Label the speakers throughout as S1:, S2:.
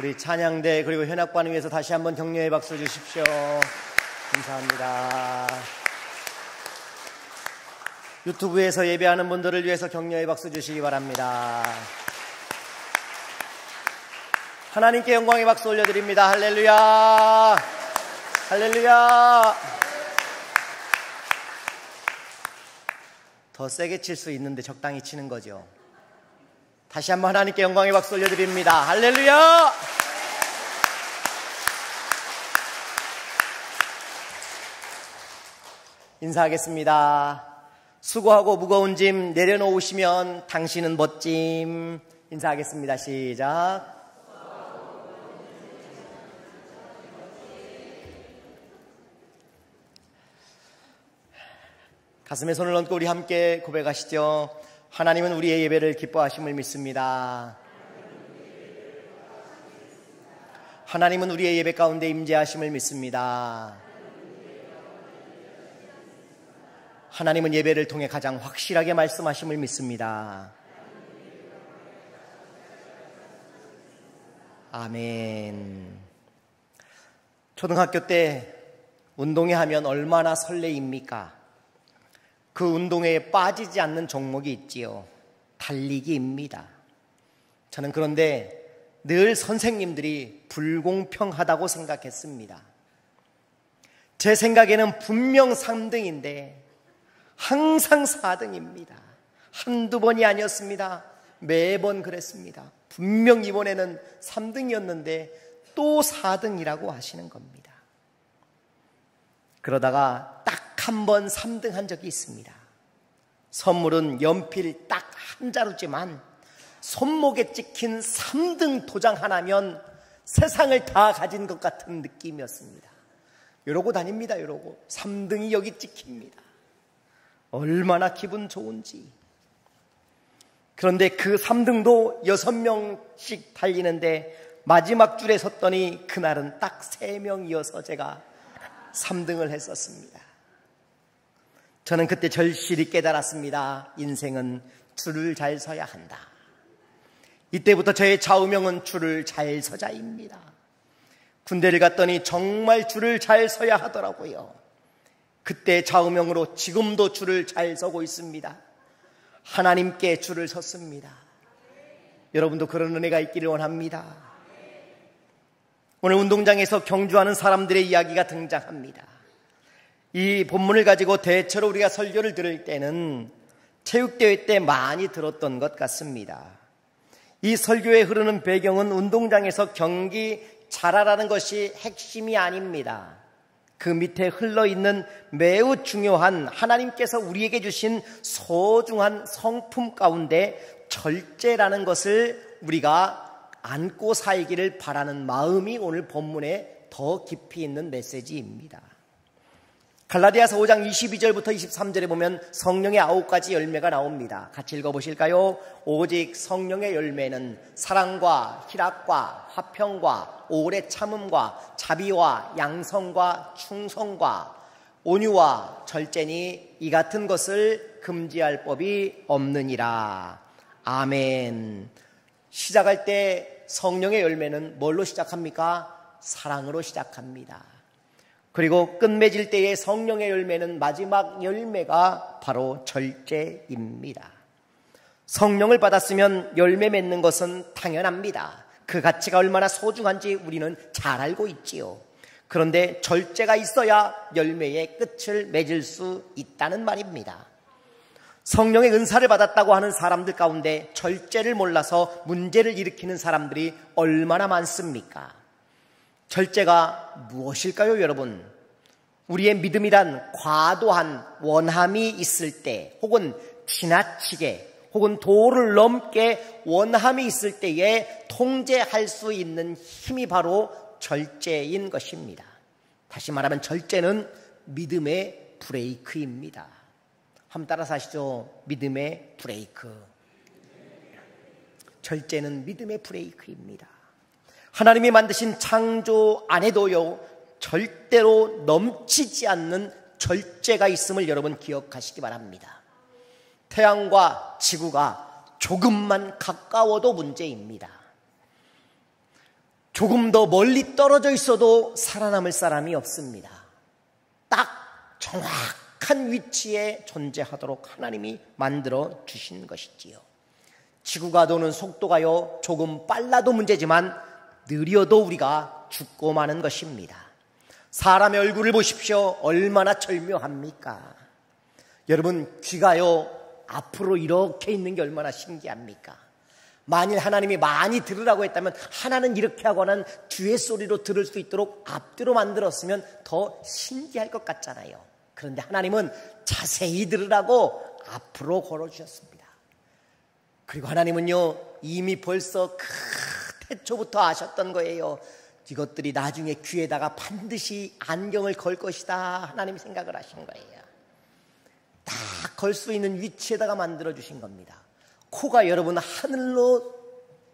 S1: 우리 찬양대 그리고 현악반을 위해서 다시 한번 격려의 박수 주십시오. 감사합니다. 유튜브에서 예배하는 분들을 위해서 격려의 박수 주시기 바랍니다. 하나님께 영광의 박수 올려드립니다. 할렐루야, 할렐루야. 더 세게 칠 수 있는데 적당히 치는 거죠. 다시 한번 하나님께 영광의 박수 올려드립니다. 할렐루야. 인사하겠습니다. 수고하고 무거운 짐 내려놓으시면 당신은 멋짐. 인사하겠습니다. 시작. 가슴에 손을 얹고 우리 함께 고백하시죠. 하나님은 우리의 예배를 기뻐하심을 믿습니다. 하나님은 우리의 예배 가운데 임재하심을 믿습니다. 하나님은 예배를 통해 가장 확실하게 말씀하심을 믿습니다. 아멘. 초등학교 때 운동회 하면 얼마나 설레입니까? 그 운동회에 빠지지 않는 종목이 있지요. 달리기입니다. 저는 그런데 늘 선생님들이 불공평하다고 생각했습니다. 제 생각에는 분명 3등인데 항상 4등입니다. 한두 번이 아니었습니다. 매번 그랬습니다. 분명 이번에는 3등이었는데 또 4등이라고 하시는 겁니다. 그러다가 딱 한 번 3등 한 적이 있습니다. 선물은 연필 딱 한 자루지만 손목에 찍힌 3등 도장 하나면 세상을 다 가진 것 같은 느낌이었습니다. 이러고 다닙니다. 이러고 3등이 여기 찍힙니다. 얼마나 기분 좋은지. 그런데 그 3등도 6명씩 달리는데 마지막 줄에 섰더니 그날은 딱 3명이어서 제가 3등을 했었습니다. 저는 그때 절실히 깨달았습니다. 인생은 줄을 잘 서야 한다. 이때부터 저의 좌우명은 줄을 잘 서자입니다. 군대를 갔더니 정말 줄을 잘 서야 하더라고요. 그때 좌우명으로 지금도 줄을 잘 서고 있습니다. 하나님께 줄을 섰습니다. 여러분도 그런 은혜가 있기를 원합니다. 오늘 운동장에서 경주하는 사람들의 이야기가 등장합니다. 이 본문을 가지고 대체로 우리가 설교를 들을 때는 체육대회 때 많이 들었던 것 같습니다. 이 설교에 흐르는 배경은 운동장에서 경기 잘하라는 것이 핵심이 아닙니다. 그 밑에 흘러있는 매우 중요한 하나님께서 우리에게 주신 소중한 성품 가운데 절제라는 것을 우리가 안고 살기를 바라는 마음이 오늘 본문에 더 깊이 있는 메시지입니다. 갈라디아서 5장 22절부터 23절에 보면 성령의 9가지 열매가 나옵니다. 같이 읽어보실까요? 오직 성령의 열매는 사랑과 희락과 화평과 오래 참음과 자비와 양성과 충성과 온유와 절제니 이 같은 것을 금지할 법이 없느니라. 아멘. 시작할 때 성령의 열매는 뭘로 시작합니까? 사랑으로 시작합니다. 그리고 끝맺을 때의 성령의 열매는 마지막 열매가 바로 절제입니다. 성령을 받았으면 열매 맺는 것은 당연합니다. 그 가치가 얼마나 소중한지 우리는 잘 알고 있지요. 그런데 절제가 있어야 열매의 끝을 맺을 수 있다는 말입니다. 성령의 은사를 받았다고 하는 사람들 가운데 절제를 몰라서 문제를 일으키는 사람들이 얼마나 많습니까? 절제가 무엇일까요, 여러분? 우리의 믿음이란 과도한 원함이 있을 때, 혹은 지나치게, 혹은 도를 넘게 원함이 있을 때에 통제할 수 있는 힘이 바로 절제인 것입니다. 다시 말하면 절제는 믿음의 브레이크입니다. 한번 따라서 하시죠. 믿음의 브레이크. 절제는 믿음의 브레이크입니다. 하나님이 만드신 창조 안에도요, 절대로 넘치지 않는 절제가 있음을 여러분 기억하시기 바랍니다. 태양과 지구가 조금만 가까워도 문제입니다. 조금 더 멀리 떨어져 있어도 살아남을 사람이 없습니다. 딱 정확한 위치에 존재하도록 하나님이 만들어 주신 것이지요. 지구가 도는 속도가요, 조금 빨라도 문제지만 느려도 우리가 죽고 마는 것입니다. 사람의 얼굴을 보십시오. 얼마나 절묘합니까? 여러분, 귀가요, 앞으로 이렇게 있는 게 얼마나 신기합니까? 만일 하나님이 많이 들으라고 했다면 하나는 이렇게 하거나 뒤에 소리로 들을 수 있도록 앞뒤로 만들었으면 더 신기할 것 같잖아요. 그런데 하나님은 자세히 들으라고 앞으로 걸어주셨습니다. 그리고 하나님은요, 이미 벌써 태초부터 아셨던 거예요. 이것들이 나중에 귀에다가 반드시 안경을 걸 것이다. 하나님이 생각을 하신 거예요. 다 걸 수 있는 위치에다가 만들어주신 겁니다. 코가 여러분 하늘로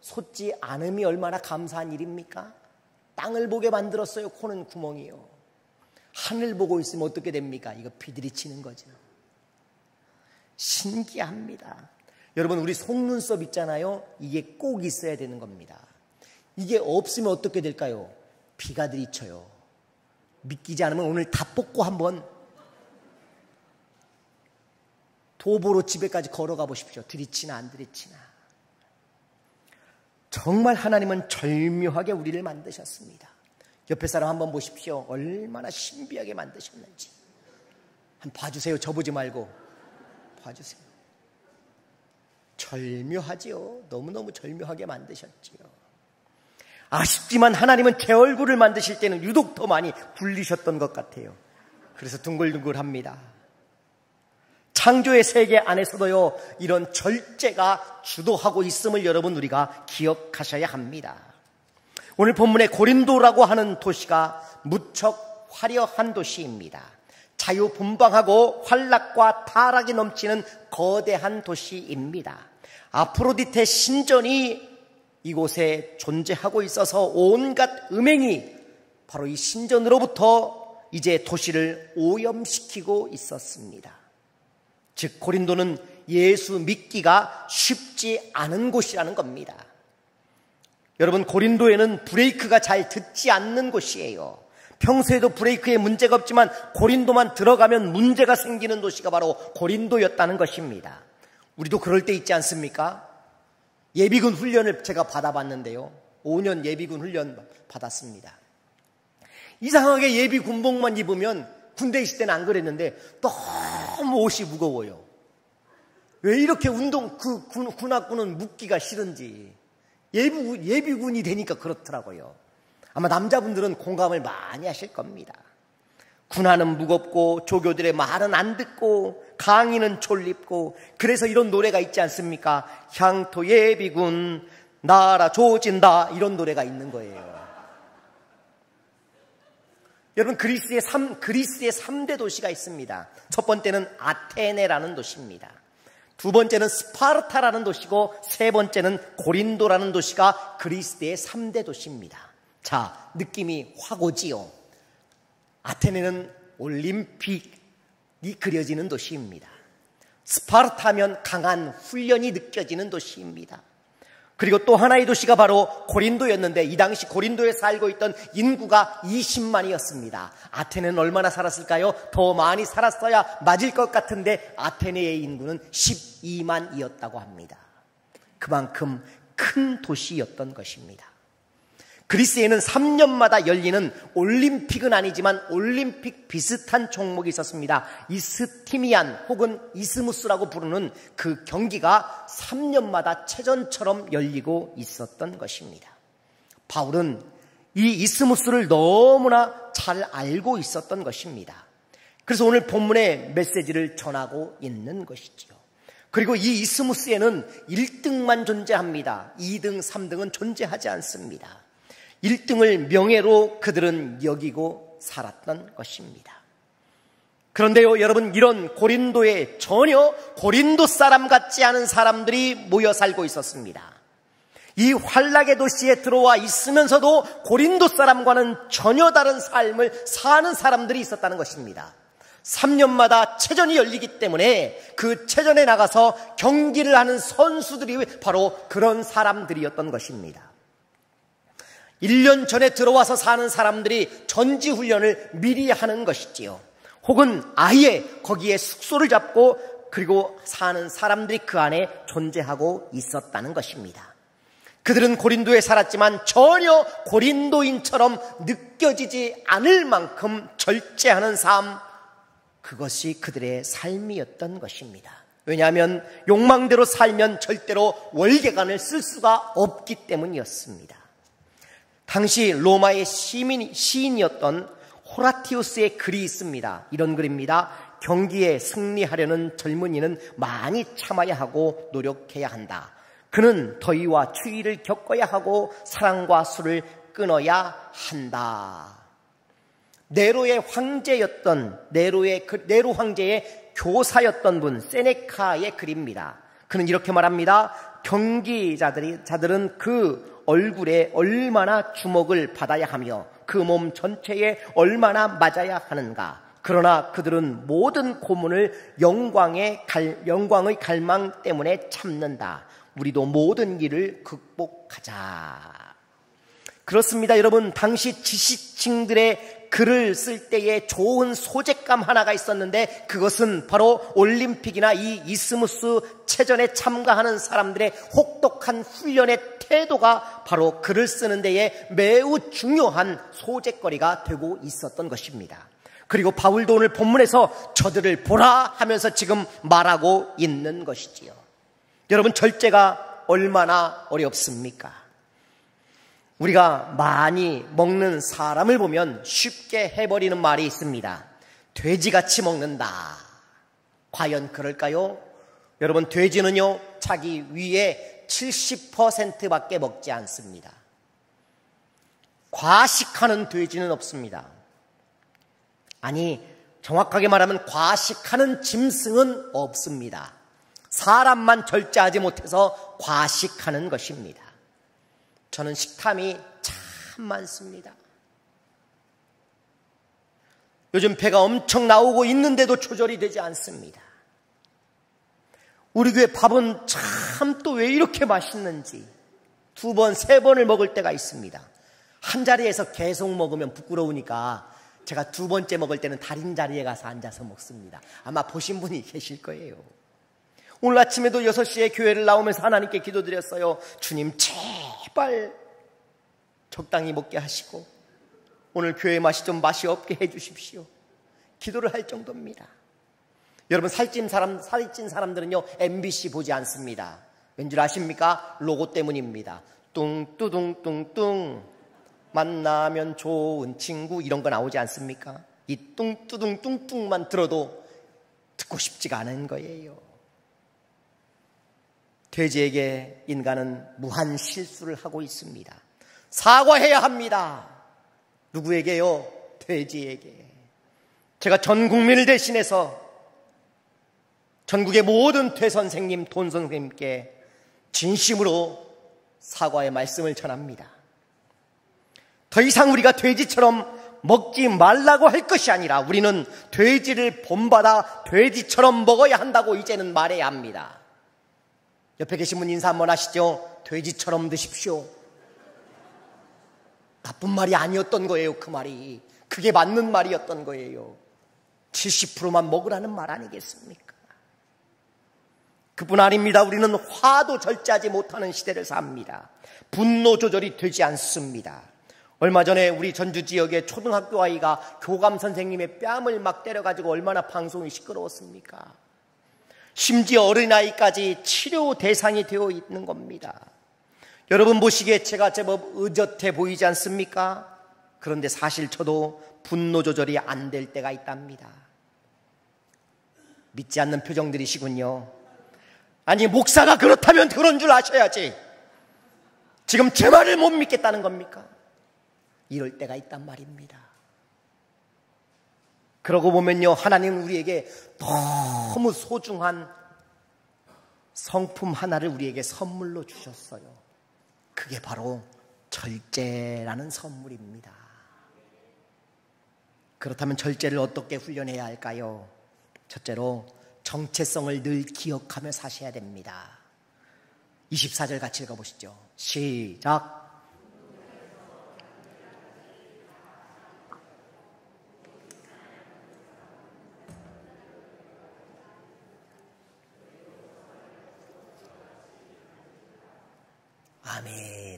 S1: 솟지 않음이 얼마나 감사한 일입니까? 땅을 보게 만들었어요. 코는 구멍이요. 하늘 보고 있으면 어떻게 됩니까? 이거 피들이 치는 거죠. 신기합니다. 여러분, 우리 속눈썹 있잖아요. 이게 꼭 있어야 되는 겁니다. 이게 없으면 어떻게 될까요? 피가 들이쳐요. 믿기지 않으면 오늘 다 뽑고 한번 도보로 집에까지 걸어가 보십시오. 들이치나 안 들이치나. 정말 하나님은 절묘하게 우리를 만드셨습니다. 옆에 사람 한번 보십시오. 얼마나 신비하게 만드셨는지. 한번 봐주세요. 저보지 말고 봐주세요. 절묘하지요. 너무너무 절묘하게 만드셨지요. 아쉽지만 하나님은 제 얼굴을 만드실 때는 유독 더 많이 굴리셨던 것 같아요. 그래서 둥글둥글합니다. 창조의 세계 안에서도요, 이런 절제가 주도하고 있음을 여러분 우리가 기억하셔야 합니다. 오늘 본문의 고린도라고 하는 도시가 무척 화려한 도시입니다. 자유분방하고 활락과 타락이 넘치는 거대한 도시입니다. 아프로디테 신전이 이곳에 존재하고 있어서 온갖 음행이 바로 이 신전으로부터 이제 도시를 오염시키고 있었습니다. 즉 고린도는 예수 믿기가 쉽지 않은 곳이라는 겁니다. 여러분, 고린도에는 브레이크가 잘 듣지 않는 곳이에요. 평소에도 브레이크에 문제가 없지만 고린도만 들어가면 문제가 생기는 도시가 바로 고린도였다는 것입니다. 우리도 그럴 때 있지 않습니까? 예비군 훈련을 제가 받아봤는데요. 5년 예비군 훈련 받았습니다. 이상하게 예비군복만 입으면 군대 있을 때는 안 그랬는데 너무 옷이 무거워요. 왜 이렇게 군악군은 묵기가 싫은지. 예비군이 되니까 그렇더라고요. 아마 남자분들은 공감을 많이 하실 겁니다. 군화는 무겁고 조교들의 말은 안 듣고 강의는 졸립고, 그래서 이런 노래가 있지 않습니까? 향토 예비군 나라 조진다, 이런 노래가 있는 거예요. 여러분, 그리스의 3대 도시가 있습니다. 첫 번째는 아테네라는 도시입니다. 두 번째는 스파르타라는 도시고, 세 번째는 고린도라는 도시가 그리스의 3대 도시입니다. 자, 느낌이 확 오지요. 아테네는 올림픽이 그려지는 도시입니다. 스파르타면 강한 훈련이 느껴지는 도시입니다. 그리고 또 하나의 도시가 바로 고린도였는데, 이 당시 고린도에 살고 있던 인구가 20만이었습니다. 아테네는 얼마나 살았을까요? 더 많이 살았어야 맞을 것 같은데 아테네의 인구는 12만이었다고 합니다. 그만큼 큰 도시였던 것입니다. 그리스에는 3년마다 열리는 올림픽은 아니지만 올림픽 비슷한 종목이 있었습니다. 이스티미안 혹은 이스무스라고 부르는 그 경기가 3년마다 체전처럼 열리고 있었던 것입니다. 바울은 이 이스무스를 너무나 잘 알고 있었던 것입니다. 그래서 오늘 본문의 메시지를 전하고 있는 것이지요. 그리고 이 이스무스에는 1등만 존재합니다. 2등, 3등은 존재하지 않습니다. 1등을 명예로 그들은 여기고 살았던 것입니다. 그런데요, 여러분, 이런 고린도에 전혀 고린도 사람 같지 않은 사람들이 모여 살고 있었습니다. 이 환락의 도시에 들어와 있으면서도 고린도 사람과는 전혀 다른 삶을 사는 사람들이 있었다는 것입니다. 3년마다 체전이 열리기 때문에 그 체전에 나가서 경기를 하는 선수들이 바로 그런 사람들이었던 것입니다. 1년 전에 들어와서 사는 사람들이 전지훈련을 미리 하는 것이지요. 혹은 아예 거기에 숙소를 잡고 그리고 사는 사람들이 그 안에 존재하고 있었다는 것입니다. 그들은 고린도에 살았지만 전혀 고린도인처럼 느껴지지 않을 만큼 절제하는 삶, 그것이 그들의 삶이었던 것입니다. 왜냐하면 욕망대로 살면 절대로 월계관을 쓸 수가 없기 때문이었습니다. 당시 로마의 시인이었던 호라티우스의 글이 있습니다. 이런 글입니다. 경기에 승리하려는 젊은이는 많이 참아야 하고 노력해야 한다. 그는 더위와 추위를 겪어야 하고 사랑과 술을 끊어야 한다. 네로의 황제였던 네로 황제의 교사였던 분 세네카의 글입니다. 그는 이렇게 말합니다. 경기자들은 그 얼굴에 얼마나 주목을 받아야 하며 그 몸 전체에 얼마나 맞아야 하는가. 그러나 그들은 모든 고문을 영광의 갈망 때문에 참는다. 우리도 모든 일을 극복하자. 그렇습니다. 여러분, 당시 지식층들의 글을 쓸 때에 좋은 소재감 하나가 있었는데 그것은 바로 올림픽이나 이 이스무스 체전에 참가하는 사람들의 혹독한 훈련의 태도가 바로 글을 쓰는 데에 매우 중요한 소재거리가 되고 있었던 것입니다. 그리고 바울도 오늘 본문에서 저들을 보라 하면서 지금 말하고 있는 것이지요. 여러분, 절제가 얼마나 어렵습니까? 우리가 많이 먹는 사람을 보면 쉽게 해버리는 말이 있습니다. 돼지같이 먹는다. 과연 그럴까요? 여러분, 돼지는요 자기 위에 70%밖에 먹지 않습니다. 과식하는 돼지는 없습니다. 아니, 정확하게 말하면 과식하는 짐승은 없습니다. 사람만 절제하지 못해서 과식하는 것입니다. 저는 식탐이 참 많습니다. 요즘 배가 엄청 나오고 있는데도 조절이 되지 않습니다. 우리 교회 밥은 참 또 왜 이렇게 맛있는지 2번, 3번을 먹을 때가 있습니다. 한 자리에서 계속 먹으면 부끄러우니까 제가 2번째 먹을 때는 다른 자리에 가서 앉아서 먹습니다. 아마 보신 분이 계실 거예요. 오늘 아침에도 6시에 교회를 나오면서 하나님께 기도드렸어요. 주님, 제발 적당히 먹게 하시고 오늘 교회 맛이 없게 해주십시오. 기도를 할 정도입니다. 여러분, 살찐 사람들은요 MBC 보지 않습니다. 왠줄 아십니까? 로고 때문입니다. 뚱뚜둥뚱뚱 만나면 좋은 친구, 이런 거 나오지 않습니까? 이 뚱뚜둥뚱뚱만 들어도 듣고 싶지가 않은 거예요. 돼지에게 인간은 무한 실수를 하고 있습니다. 사과해야 합니다. 누구에게요? 돼지에게. 제가 전 국민을 대신해서 전국의 모든 퇴선생님, 돈선생님께 진심으로 사과의 말씀을 전합니다. 더 이상 우리가 돼지처럼 먹지 말라고 할 것이 아니라 우리는 돼지를 본받아 돼지처럼 먹어야 한다고 이제는 말해야 합니다. 옆에 계신 분 인사 한번 하시죠. 돼지처럼 드십시오. 나쁜 말이 아니었던 거예요. 그 말이 그게 맞는 말이었던 거예요. 70%만 먹으라는 말 아니겠습니까? 그뿐 아닙니다. 우리는 화도 절제하지 못하는 시대를 삽니다. 분노 조절이 되지 않습니다. 얼마 전에 우리 전주 지역의 초등학교 아이가 교감 선생님의 뺨을 막 때려가지고 얼마나 방송이 시끄러웠습니까? 심지어 어린아이까지 치료 대상이 되어 있는 겁니다. 여러분 보시기에 제가 제법 의젓해 보이지 않습니까? 그런데 사실 저도 분노 조절이 안 될 때가 있답니다. 믿지 않는 표정들이시군요. 아니, 목사가 그렇다면 그런 줄 아셔야지. 지금 제 말을 못 믿겠다는 겁니까? 이럴 때가 있단 말입니다. 그러고 보면요, 하나님은 우리에게 너무 소중한 성품 하나를 우리에게 선물로 주셨어요. 그게 바로 절제라는 선물입니다. 그렇다면 절제를 어떻게 훈련해야 할까요? 첫째로 정체성을 늘 기억하며 사셔야 됩니다. 24절 같이 읽어보시죠. 시작. 아멘.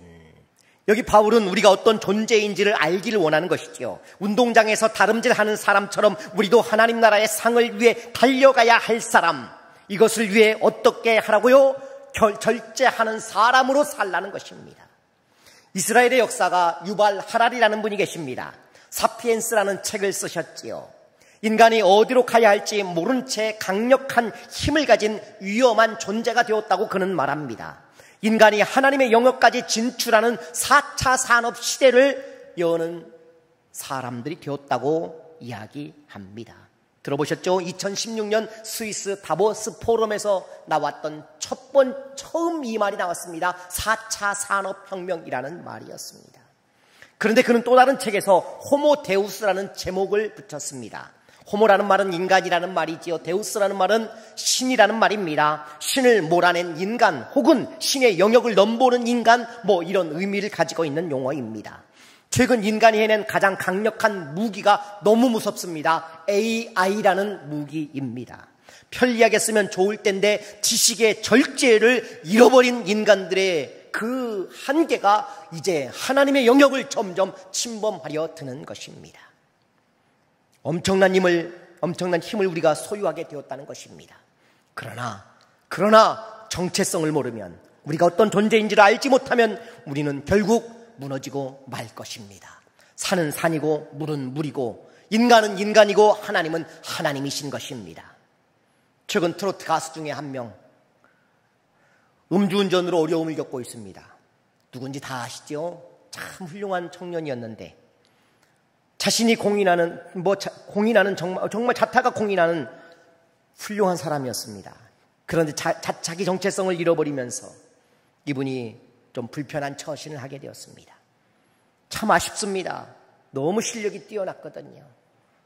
S1: 여기 바울은 우리가 어떤 존재인지를 알기를 원하는 것이지요. 운동장에서 다름질하는 사람처럼 우리도 하나님 나라의 상을 위해 달려가야 할 사람, 이것을 위해 어떻게 하라고요? 절제하는 사람으로 살라는 것입니다. 이스라엘의 역사가 유발 하랄이라는 분이 계십니다. 사피엔스라는 책을 쓰셨지요. 인간이 어디로 가야 할지 모른 채 강력한 힘을 가진 위험한 존재가 되었다고 그는 말합니다. 인간이 하나님의 영역까지 진출하는 4차 산업 시대를 여는 사람들이 되었다고 이야기합니다. 들어보셨죠? 2016년 스위스 다보스 포럼에서 나왔던 처음 이 말이 나왔습니다. 4차 산업혁명이라는 말이었습니다. 그런데 그는 또 다른 책에서 호모 데우스라는 제목을 붙였습니다. 호모라는 말은 인간이라는 말이지요. 데우스라는 말은 신이라는 말입니다. 신을 몰아낸 인간 혹은 신의 영역을 넘보는 인간, 이런 의미를 가지고 있는 용어입니다. 최근 인간이 해낸 가장 강력한 무기가 너무 무섭습니다. AI라는 무기입니다. 편리하게 쓰면 좋을 텐데 지식의 절제를 잃어버린 인간들의 그 한계가 이제 하나님의 영역을 점점 침범하려 드는 것입니다. 엄청난 힘을 우리가 소유하게 되었다는 것입니다. 그러나 정체성을 모르면, 우리가 어떤 존재인지를 알지 못하면 우리는 결국 무너지고 말 것입니다. 산은 산이고 물은 물이고 인간은 인간이고 하나님은 하나님이신 것입니다. 최근 트로트 가수 중에 한 명, 음주운전으로 어려움을 겪고 있습니다. 누군지 다 아시죠? 참 훌륭한 청년이었는데 자신이 공인하는 정말 자타가 공인하는 훌륭한 사람이었습니다. 그런데 자기 정체성을 잃어버리면서 이분이 좀 불편한 처신을 하게 되었습니다. 참 아쉽습니다. 너무 실력이 뛰어났거든요.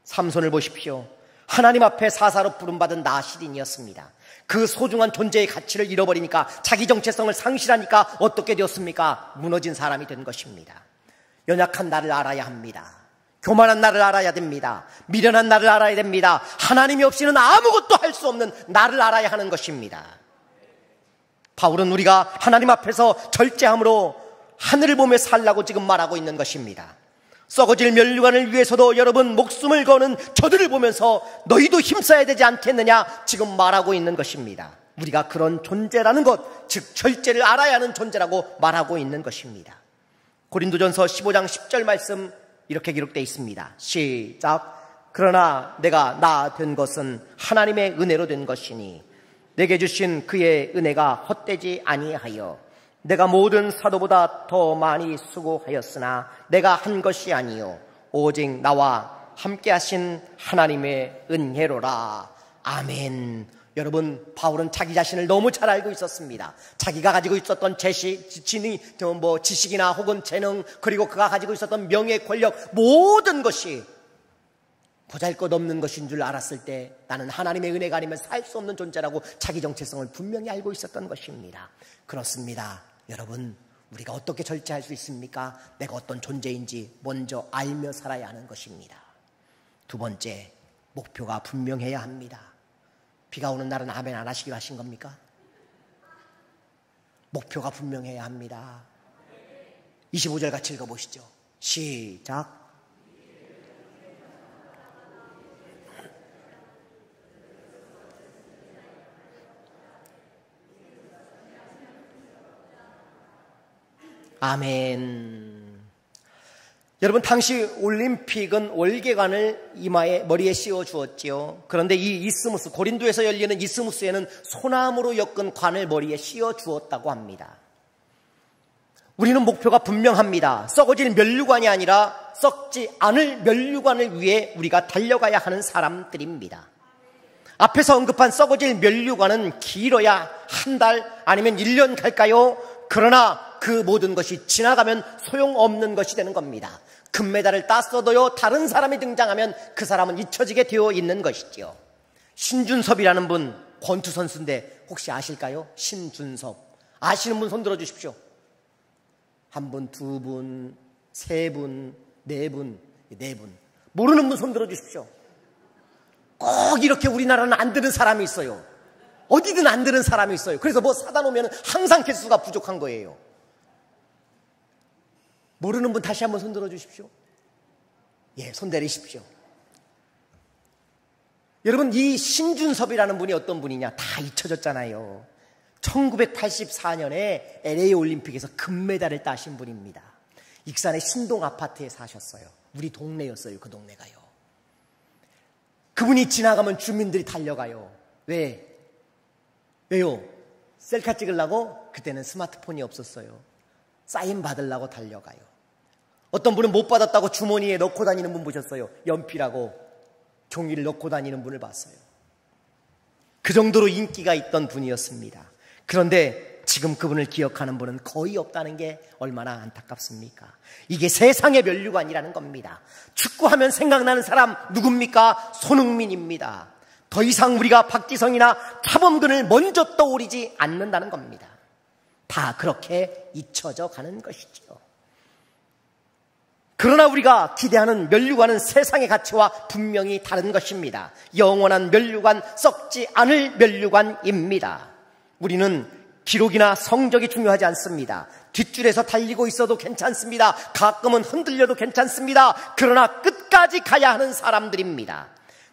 S1: 삼손을 보십시오. 하나님 앞에 사사로 부름받은 나시린이었습니다. 그 소중한 존재의 가치를 잃어버리니까, 자기 정체성을 상실하니까 어떻게 되었습니까? 무너진 사람이 된 것입니다. 연약한 나를 알아야 합니다. 교만한 나를 알아야 됩니다. 미련한 나를 알아야 됩니다. 하나님이 없이는 아무것도 할 수 없는 나를 알아야 하는 것입니다. 바울은 우리가 하나님 앞에서 절제함으로 하늘을 보며 살라고 지금 말하고 있는 것입니다. 썩어질 멸류관을 위해서도 여러분 목숨을 거는 저들을 보면서 너희도 힘써야 되지 않겠느냐 지금 말하고 있는 것입니다. 우리가 그런 존재라는 것, 즉 절제를 알아야 하는 존재라고 말하고 있는 것입니다. 고린도전서 15장 10절 말씀 이렇게 기록되어 있습니다. 시작. 그러나 내가 나 된 것은 하나님의 은혜로 된 것이니 내게 주신 그의 은혜가 헛되지 아니하여 내가 모든 사도보다 더 많이 수고하였으나 내가 한 것이 아니요 오직 나와 함께 하신 하나님의 은혜로라. 아멘. 여러분, 바울은 자기 자신을 너무 잘 알고 있었습니다. 자기가 가지고 있었던 지식이나 혹은 재능, 그리고 그가 가지고 있었던 명예, 권력, 모든 것이 보잘것없는 것인 줄 알았을 때 나는 하나님의 은혜가 아니면 살 수 없는 존재라고 자기 정체성을 분명히 알고 있었던 것입니다. 그렇습니다. 여러분, 우리가 어떻게 절제할 수 있습니까? 내가 어떤 존재인지 먼저 알며 살아야 하는 것입니다. 두 번째, 목표가 분명해야 합니다. 비가 오는 날은 아멘 안 하시기로 하신 겁니까? 목표가 분명해야 합니다. 25절 같이 읽어보시죠. 시작. 아멘. 여러분, 당시 올림픽은 월계관을 머리에 씌워 주었지요. 그런데 이 이스무스, 고린도에서 열리는 이스무스에는 소나무로 엮은 관을 머리에 씌워 주었다고 합니다. 우리는 목표가 분명합니다. 썩어질 멸류관이 아니라 썩지 않을 멸류관을 위해 우리가 달려가야 하는 사람들입니다. 앞에서 언급한 썩어질 멸류관은 길어야 한 달 아니면 1년 갈까요? 그러나 그 모든 것이 지나가면 소용없는 것이 되는 겁니다. 금메달을 땄어도요, 다른 사람이 등장하면 그 사람은 잊혀지게 되어 있는 것이지요. 신준섭이라는 분, 권투 선수인데 혹시 아실까요? 신준섭. 아시는 분 손 들어주십시오. 한 분, 두 분, 세 분, 네 분, 네 분. 모르는 분 손 들어주십시오. 꼭 이렇게 우리나라는 안 드는 사람이 있어요. 어디든 안 드는 사람이 있어요. 그래서 뭐 사다 놓으면 항상 개수가 부족한 거예요. 모르는 분 다시 한번 손 들어주십시오. 예, 손 내리십시오. 여러분, 이 신준섭이라는 분이 어떤 분이냐? 다 잊혀졌잖아요. 1984년에 LA 올림픽에서 금메달을 따신 분입니다. 익산의 신동 아파트에 사셨어요. 우리 동네였어요. 그 동네가요. 그분이 지나가면 주민들이 달려가요. 왜요? 셀카 찍으려고? 그때는 스마트폰이 없었어요. 사인 받으려고 달려가요. 어떤 분은 못 받았다고 주머니에 넣고 다니는 분 보셨어요. 연필하고 종이를 넣고 다니는 분을 봤어요. 그 정도로 인기가 있던 분이었습니다. 그런데 지금 그분을 기억하는 분은 거의 없다는 게 얼마나 안타깝습니까? 이게 세상의 면류관이라는 겁니다. 축구하면 생각나는 사람 누굽니까? 손흥민입니다. 더 이상 우리가 박지성이나 차범근을 먼저 떠오르지 않는다는 겁니다. 다 그렇게 잊혀져 가는 것이죠. 그러나 우리가 기대하는 면류관은 세상의 가치와 분명히 다른 것입니다. 영원한 면류관, 썩지 않을 면류관입니다. 우리는 기록이나 성적이 중요하지 않습니다. 뒷줄에서 달리고 있어도 괜찮습니다. 가끔은 흔들려도 괜찮습니다. 그러나 끝까지 가야 하는 사람들입니다.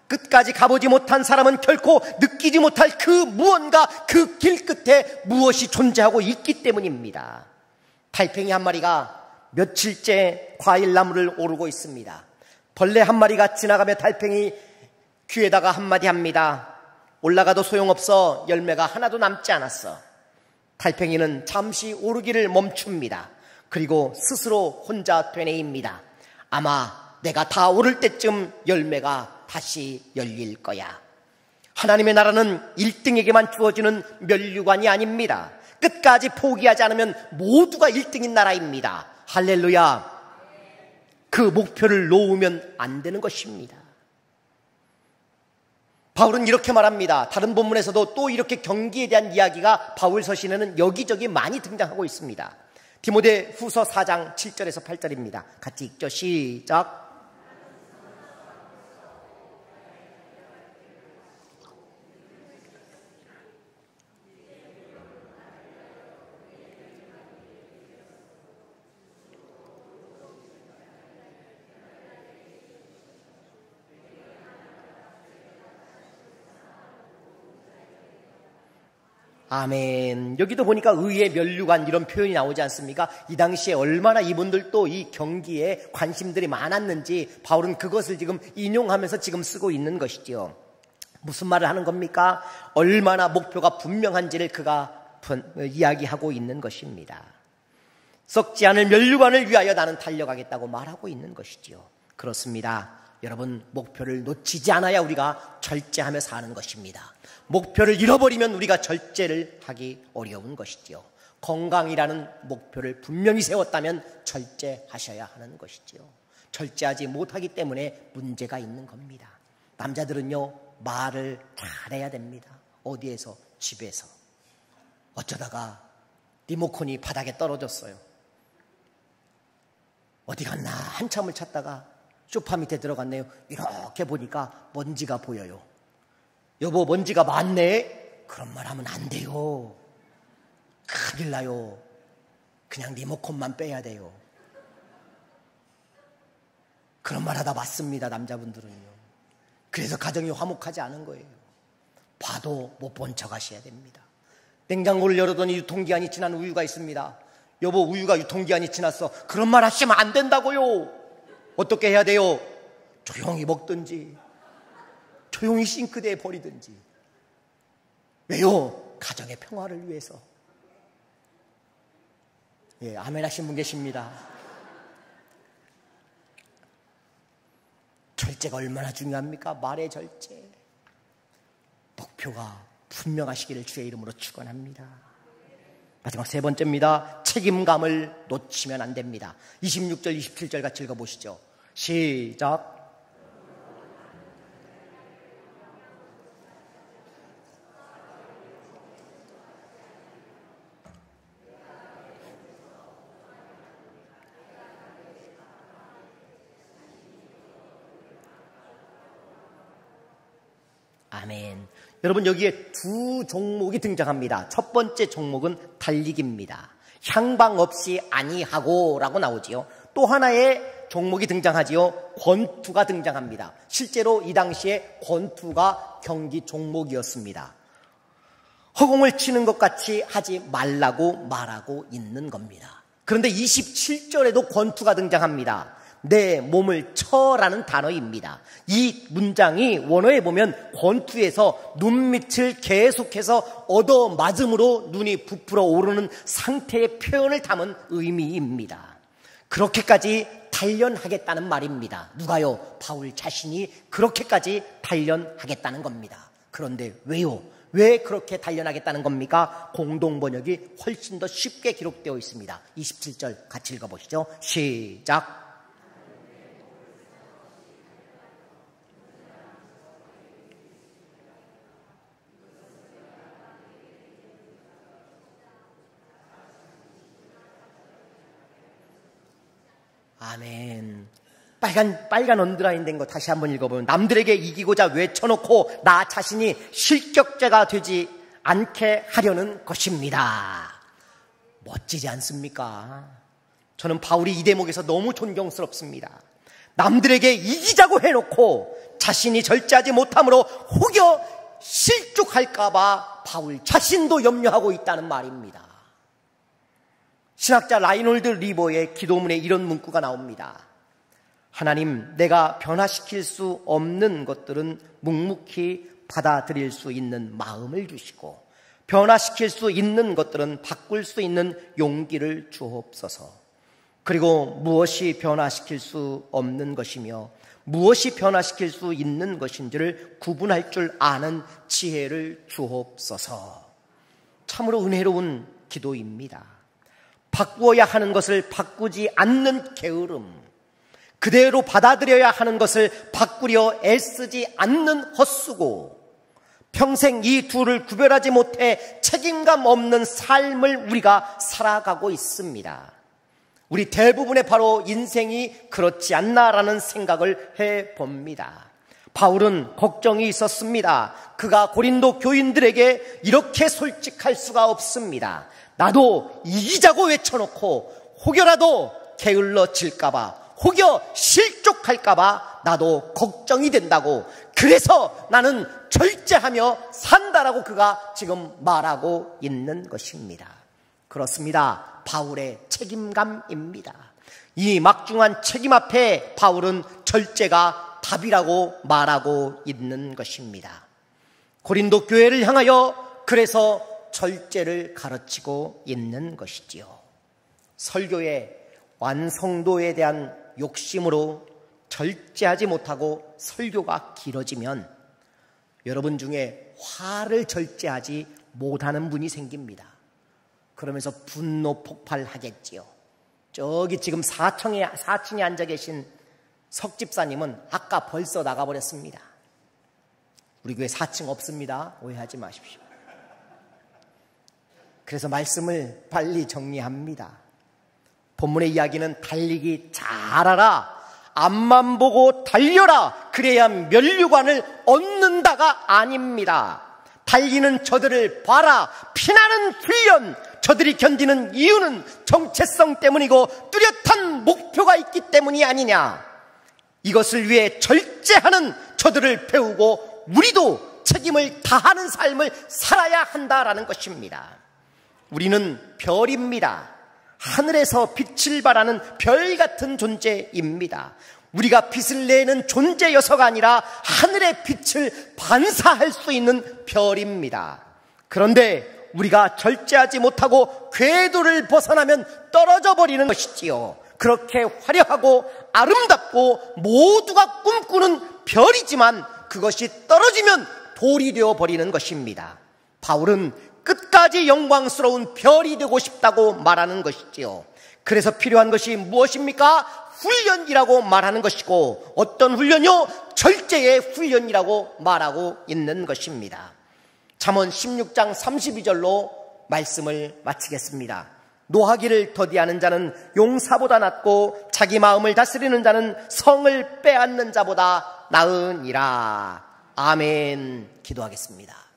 S1: 끝까지 가보지 못한 사람은 결코 느끼지 못할 그 무언가, 그 길 끝에 무엇이 존재하고 있기 때문입니다. 달팽이 한 마리가 며칠째 과일나무를 오르고 있습니다. 벌레 한 마리가 지나가며 달팽이 귀에다가 한마디 합니다. 올라가도 소용없어. 열매가 하나도 남지 않았어. 달팽이는 잠시 오르기를 멈춥니다. 그리고 스스로 혼자 되뇌입니다. 아마 내가 다 오를 때쯤 열매가 다시 열릴 거야. 하나님의 나라는 1등에게만 주어지는 면류관이 아닙니다. 끝까지 포기하지 않으면 모두가 1등인 나라입니다. 할렐루야. 그 목표를 놓으면 안 되는 것입니다. 바울은 이렇게 말합니다. 다른 본문에서도 또 이렇게 경기에 대한 이야기가 바울 서신에는 여기저기 많이 등장하고 있습니다. 디모데 후서 4장 7절에서 8절입니다. 같이 읽죠. 시작. 아멘. 여기도 보니까 의의 면류관 이런 표현이 나오지 않습니까? 이 당시에 얼마나 이분들도 이 경기에 관심들이 많았는지 바울은 그것을 지금 인용하면서 지금 쓰고 있는 것이죠. 무슨 말을 하는 겁니까? 얼마나 목표가 분명한지를 그가 이야기하고 있는 것입니다. 썩지 않을 면류관을 위하여 나는 달려가겠다고 말하고 있는 것이죠. 그렇습니다. 여러분, 목표를 놓치지 않아야 우리가 절제하며 사는 것입니다. 목표를 잃어버리면 우리가 절제를 하기 어려운 것이지요. 건강이라는 목표를 분명히 세웠다면 절제하셔야 하는 것이지요. 절제하지 못하기 때문에 문제가 있는 겁니다. 남자들은요, 말을 잘해야 됩니다. 어디에서? 집에서. 어쩌다가 리모컨이 바닥에 떨어졌어요. 어디 갔나 한참을 찾다가 소파 밑에 들어갔네요. 이렇게 보니까 먼지가 보여요. 여보, 먼지가 많네? 그런 말 하면 안 돼요. 큰일 나요. 그냥 리모컨만 빼야 돼요. 그런 말 하다 맞습니다, 남자분들은요. 그래서 가정이 화목하지 않은 거예요. 봐도 못 본 척 하셔야 됩니다. 냉장고를 열어더니 유통기한이 지난 우유가 있습니다. 여보, 우유가 유통기한이 지났어. 그런 말 하시면 안 된다고요. 어떻게 해야 돼요? 조용히 먹든지 조용히 싱크대에 버리든지. 왜요? 가정의 평화를 위해서. 예, 아멘 하신 분 계십니다. 절제가 얼마나 중요합니까? 말의 절제. 목표가 분명하시기를 주의 이름으로 축원합니다. 마지막 세 번째입니다. 책임감을 놓치면 안 됩니다. 26절, 27절 같이 읽어보시죠. 시작. 아멘. 여러분, 여기에 두 종목이 등장합니다. 첫 번째 종목은 달리기입니다. 향방 없이 아니하고 라고 나오지요. 또 하나의 종목이 등장하지요. 권투가 등장합니다. 실제로 이 당시에 권투가 경기 종목이었습니다. 허공을 치는 것 같이 하지 말라고 말하고 있는 겁니다. 그런데 27절에도 권투가 등장합니다. 내 몸을 쳐라는 단어입니다. 이 문장이 원어에 보면 권투에서 눈밑을 계속해서 얻어맞음으로 눈이 부풀어 오르는 상태의 표현을 담은 의미입니다. 그렇게까지 단련하겠다는 말입니다. 누가요? 바울 자신이 그렇게까지 단련하겠다는 겁니다. 그런데 왜요? 왜 그렇게 단련하겠다는 겁니까? 공동번역이 훨씬 더 쉽게 기록되어 있습니다. 27절 같이 읽어보시죠. 시작. 아멘. 빨간 언더라인 된 거 다시 한번 읽어보면, 남들에게 이기고자 외쳐놓고 나 자신이 실격자가 되지 않게 하려는 것입니다. 멋지지 않습니까? 저는 바울이 이 대목에서 너무 존경스럽습니다. 남들에게 이기자고 해놓고 자신이 절제하지 못함으로 혹여 실족할까봐 바울 자신도 염려하고 있다는 말입니다. 신학자 라이놀드 리버의 기도문에 이런 문구가 나옵니다. 하나님, 내가 변화시킬 수 없는 것들은 묵묵히 받아들일 수 있는 마음을 주시고, 변화시킬 수 있는 것들은 바꿀 수 있는 용기를 주옵소서. 그리고 무엇이 변화시킬 수 없는 것이며 무엇이 변화시킬 수 있는 것인지를 구분할 줄 아는 지혜를 주옵소서. 참으로 은혜로운 기도입니다. 바꾸어야 하는 것을 바꾸지 않는 게으름, 그대로 받아들여야 하는 것을 바꾸려 애쓰지 않는 헛수고, 평생 이 둘을 구별하지 못해 책임감 없는 삶을 우리가 살아가고 있습니다. 우리 대부분의 바로 인생이 그렇지 않나라는 생각을 해봅니다. 바울은 걱정이 있었습니다. 그가 고린도 교인들에게 이렇게 솔직할 수가 없습니다. 나도 이기자고 외쳐놓고 혹여라도 게을러질까봐, 혹여 실족할까봐 나도 걱정이 된다고, 그래서 나는 절제하며 산다라고 그가 지금 말하고 있는 것입니다. 그렇습니다. 바울의 책임감입니다. 이 막중한 책임 앞에 바울은 절제가 답이라고 말하고 있는 것입니다. 고린도 교회를 향하여 그래서 절제를 가르치고 있는 것이지요. 설교의 완성도에 대한 욕심으로 절제하지 못하고 설교가 길어지면 여러분 중에 화를 절제하지 못하는 분이 생깁니다. 그러면서 분노 폭발하겠지요. 저기 지금 4층에 앉아 계신 석 집사님은 아까 벌써 나가버렸습니다. 우리 교회 4층 없습니다. 오해하지 마십시오. 그래서 말씀을 빨리 정리합니다. 본문의 이야기는 달리기 잘하라, 앞만 보고 달려라, 그래야 면류관을 얻는다가 아닙니다. 달리는 저들을 봐라, 피나는 훈련, 저들이 견디는 이유는 정체성 때문이고 뚜렷한 목표가 있기 때문이 아니냐. 이것을 위해 절제하는 저들을 배우고 우리도 책임을 다하는 삶을 살아야 한다라는 것입니다. 우리는 별입니다. 하늘에서 빛을 발하는 별 같은 존재입니다. 우리가 빛을 내는 존재여서가 아니라 하늘의 빛을 반사할 수 있는 별입니다. 그런데 우리가 절제하지 못하고 궤도를 벗어나면 떨어져 버리는 것이지요. 그렇게 화려하고 아름답고 모두가 꿈꾸는 별이지만 그것이 떨어지면 돌이 되어 버리는 것입니다. 바울은 끝까지 영광스러운 별이 되고 싶다고 말하는 것이지요. 그래서 필요한 것이 무엇입니까? 훈련이라고 말하는 것이고, 어떤 훈련이요? 절제의 훈련이라고 말하고 있는 것입니다. 잠언 16장 32절로 말씀을 마치겠습니다. 노하기를 더디하는 자는 용사보다 낫고 자기 마음을 다스리는 자는 성을 빼앗는 자보다 나으니라. 아멘. 기도하겠습니다.